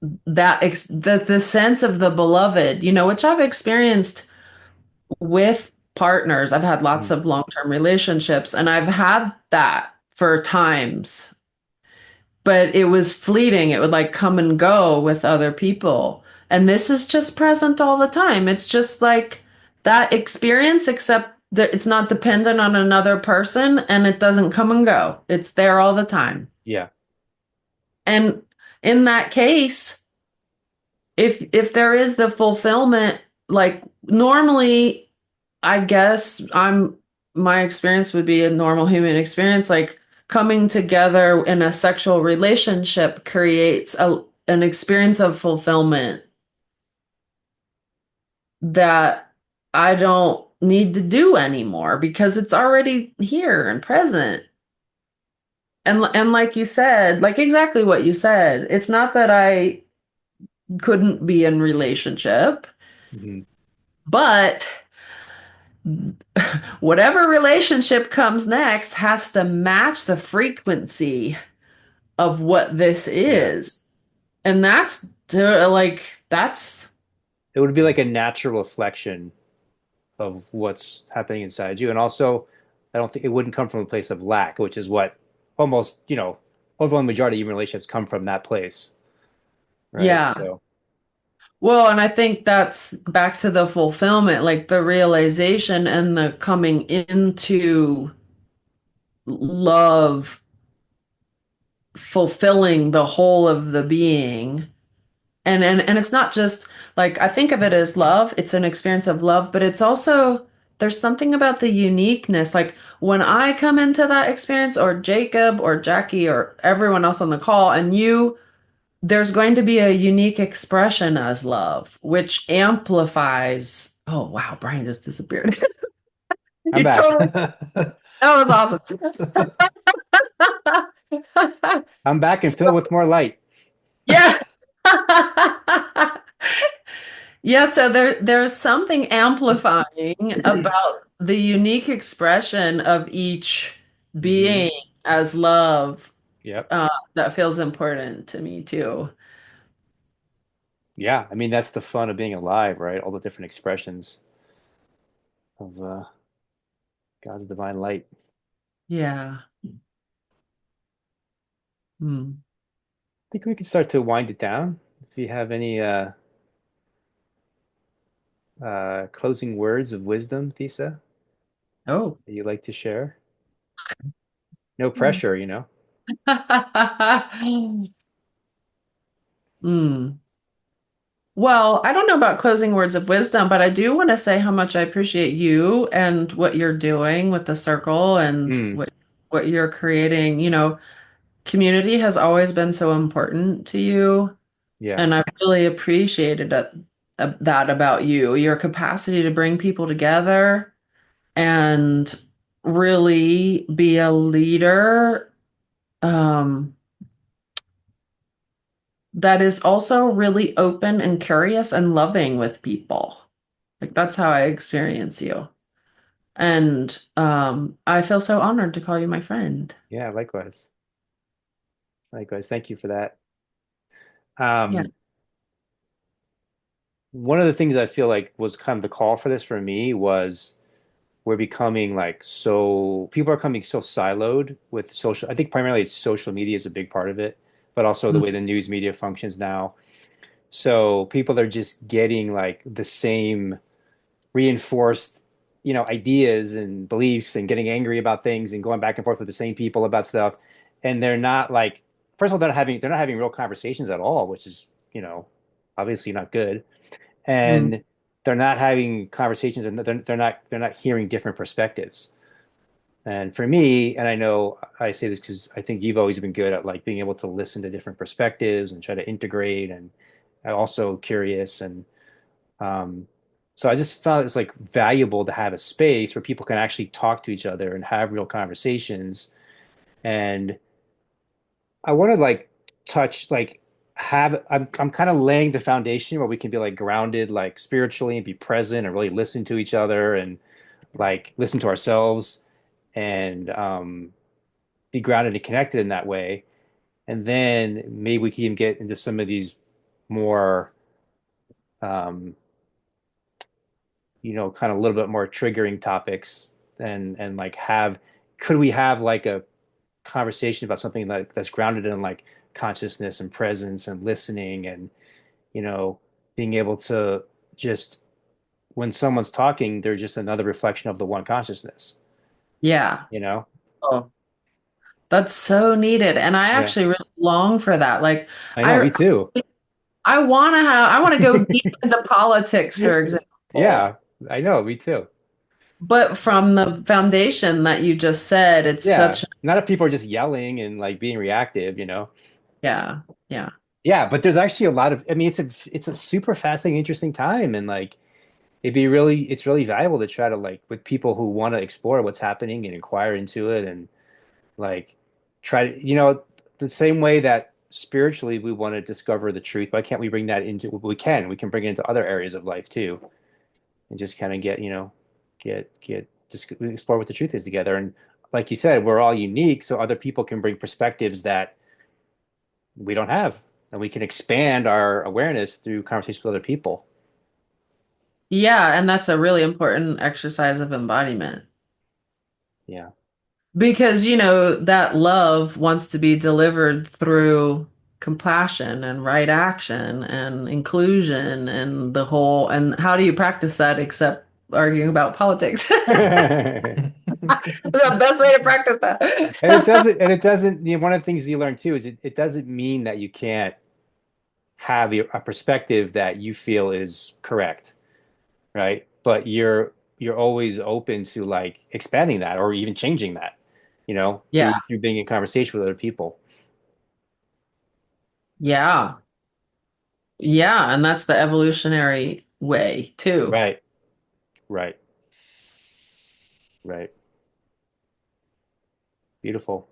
the sense of the beloved, which I've experienced with partners. I've had lots Mhm. of long-term relationships and I've had that for times, but it was fleeting. It would like come and go with other people. And this is just present all the time. It's just like that experience, except that it's not dependent on another person and it doesn't come and go. It's there all the time. Yeah. And in that case, if there is the fulfillment, like normally, I guess my experience would be a normal human experience, like coming together in a sexual relationship creates an experience of fulfillment that I don't need to do anymore because it's already here and present. And like you said, like exactly what you said, it's not that I couldn't be in relationship, Mhm. but whatever relationship comes next has to match the frequency of what this Yeah. is. And that's It would be like a natural reflection of what's happening inside you. And also, I don't think it wouldn't come from a place of lack, which is what almost, overwhelming majority of human relationships come from that place, right? yeah. So, Well, and I think that's back to the fulfillment, like the realization and the coming into love, fulfilling the whole of the being. And it's not just like I think of it as love, it's an experience of love, but it's also there's something about the uniqueness. Like when I come into that experience, or Jacob or Jackie or everyone else on the call, and there's going to be a unique expression as love, which amplifies. Oh wow, Brian just disappeared. I'm You back. totally that was awesome. I'm back and So, filled with more light. yeah. Yeah, so there's something amplifying about the unique expression of each Hmm. being as love, Yep. that feels important to me too. Yeah. I mean, that's the fun of being alive, right? All the different expressions of God's divine light. I Yeah. Hmm. think we can start to wind it down. If you have any closing words of wisdom, Thesa, Oh. that you'd like to share. No Hmm. pressure. Hmm. Well, I don't know about closing words of wisdom, but I do want to say how much I appreciate you and what you're doing with the circle and Mm, what you're creating. Community has always been so important to you, yeah. and I really appreciated that about you, your capacity to bring people together and really be a leader, that is also really open and curious and loving with people. Like that's how I experience you. And I feel so honored to call you my friend. Yeah, likewise. Likewise. Thank you for that. Yeah. Um, one of the things I feel like was kind of the call for this for me was we're becoming like so people are becoming so siloed with social. I think primarily it's social media is a big part of it, but also the Mm, way the news media functions now. So people are just getting like the same reinforced, ideas and beliefs and getting angry about things and going back and forth with the same people about stuff. And they're not like, first of all, they're not having real conversations at all, which is, obviously not good. mm. And they're not having conversations and they're not hearing different perspectives. And for me, and I know I say this because I think you've always been good at like being able to listen to different perspectives and try to integrate and also curious um, so I just found it's like valuable to have a space where people can actually talk to each other and have real conversations. And I want to like touch like have I'm kind of laying the foundation where we can be like grounded like spiritually and be present and really listen to each other and like listen to ourselves and be grounded and connected in that way. And then maybe we can even get into some of these more um, kind of a little bit more triggering topics and like have could we have like a conversation about something like that's grounded in like consciousness and presence and listening and you know being able to just when someone's talking they're just another reflection of the one consciousness Yeah. you know Oh, that's so needed. And I yeah actually really long for that. Like I know I me too I want to go deep into politics, for example. yeah I know me too But from the foundation that you just said, it's yeah such, not if people are just yelling and like being reactive. yeah, yeah. Yeah, but there's actually a lot of, I mean, it's a super fascinating, interesting time, and like it's really valuable to try to like with people who want to explore what's happening and inquire into it, and like try to, the same way that spiritually we want to discover the truth. Why can't we bring that into? We can bring it into other areas of life too, and just kind of get just explore what the truth is together. And like you said, we're all unique, so other people can bring perspectives that we don't have, and we can expand our awareness through conversations with other people. Yeah, and that's a really important exercise of embodiment. Yeah. Because, that love wants to be delivered through compassion and right action and inclusion and and how do you practice that except arguing about politics? and The best way to practice that. it doesn't, one of the things you learn too is it doesn't mean that you can't have a perspective that you feel is correct, right? But you're always open to like expanding that or even changing that, Yeah, through being in conversation with other people. yeah, yeah. And that's the evolutionary way too. Right, right, right. Beautiful.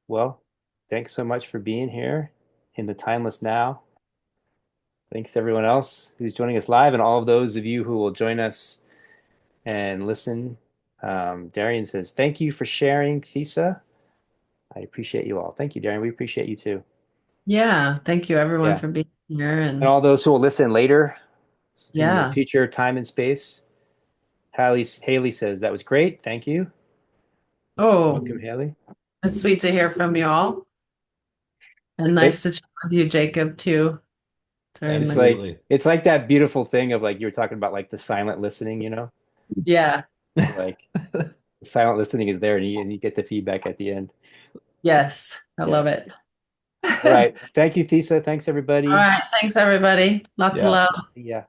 Well, thanks so much for being here in the Timeless Now. Thanks to everyone else who's joining us live and all of those of you who will join us and listen. Darian says, thank you for sharing, Thesa. I appreciate you all. Thank you, Darian. We appreciate you too. Yeah. Thank you everyone Yeah. for being here. And And all those who will listen later in the yeah. future time and space. Haley says, that was great. Thank you. Oh, Welcome, Haley. it's sweet to hear from you all. And It, nice to chat with you, Jacob, too, and during it's the like Absolutely. it's like that beautiful thing of like you were talking about like the silent listening. yeah. Like the silent listening is there and you get the feedback at the end. Yes, I Yeah. love it. All right. Thank you, Thesa. Thanks, All everybody. right. Thanks, everybody. Lots of Yeah. love. Yeah.